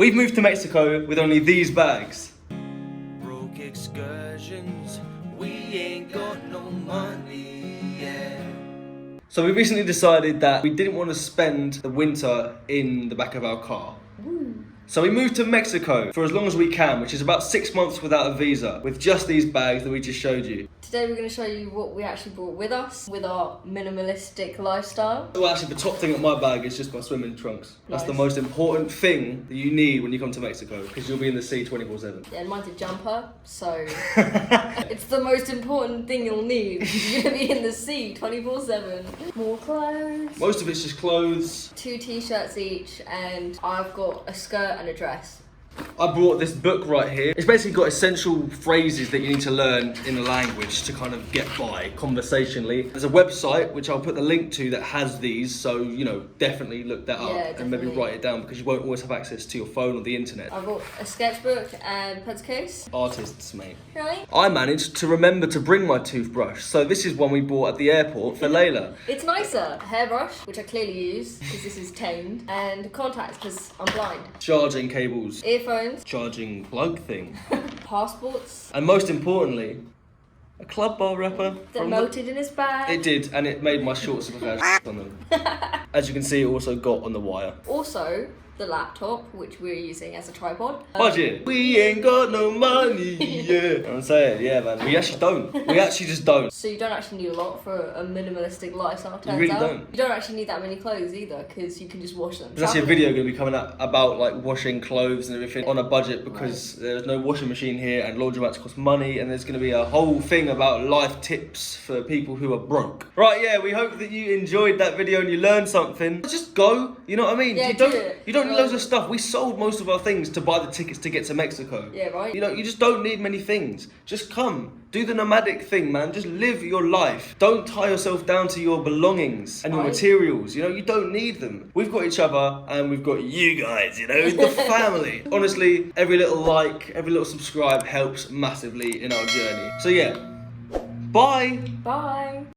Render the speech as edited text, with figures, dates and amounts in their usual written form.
We've moved to Mexico with only these bags. Broke excursions, we ain't got no money, yeah. So we recently decided that we didn't want to spend the winter in the back of our car. So we moved to Mexico for as long as we can, which is about 6 months without a visa, with just these bags that we just showed you. Today we're going to show you what we actually brought with us, with our minimalistic lifestyle. Well, actually, the top thing on my bag is just my swimming trunks. That's the Nice. most important thing that you need when you come to Mexico, because you'll be in the sea 24/7. Yeah, and mine's a jumper, so it's the most important thing you'll need. You're going to be in the sea 24/7. More clothes. Most of it's just clothes. 2 t-shirts each, and I've got a skirt and a dress. I brought this book right here. It's basically got essential phrases that you need to learn in the language to kind of get by conversationally. There's a website, which I'll put the link to, that has these, so, you know, definitely look that up and maybe definitely. write it down, because you won't always have access to your phone or the internet. I've got a sketchbook and pencil case. Artists, mate. Right? I managed to remember to bring my toothbrush, so this is one we bought at the airport for Layla. It's nicer. A hairbrush, which I clearly use because this is tamed, and contacts because I'm blind. Charging cables, Earphones, charging plug thing, passports, and most importantly, a club bar wrapper. that from melted in his bag. It did, and it made my shorts look like I had on them. As you can see, it also got on the wire. Also, the laptop, which we're using as a tripod. Budget. We ain't got no money, yeah. I'm saying, yeah, man. We actually don't. We actually just don't. So you don't actually need a lot for a minimalistic lifestyle, turns really out. don't. You don't actually need that many clothes either, because you can just wash them. There's actually a video going to be coming out about like washing clothes and everything on a budget, because there's no washing machine here and laundromats cost money, and there's going to be a whole thing about life tips for people who are broke. Right, yeah, we hope that you enjoyed that video and you learned something. Just go, you know what I mean? Yeah, you do don't it. you don't need loads of stuff. We sold most of our things to buy the tickets to get to Mexico. Yeah, right? You know, you just don't need many things. Just come. Do the nomadic thing, man. Just live your life. Don't tie yourself down to your belongings and your Right. materials. You know, you don't need them. We've got each other and we've got you guys, you know, the family. Honestly, every little like, every little subscribe helps massively in our journey. So yeah, bye. Bye.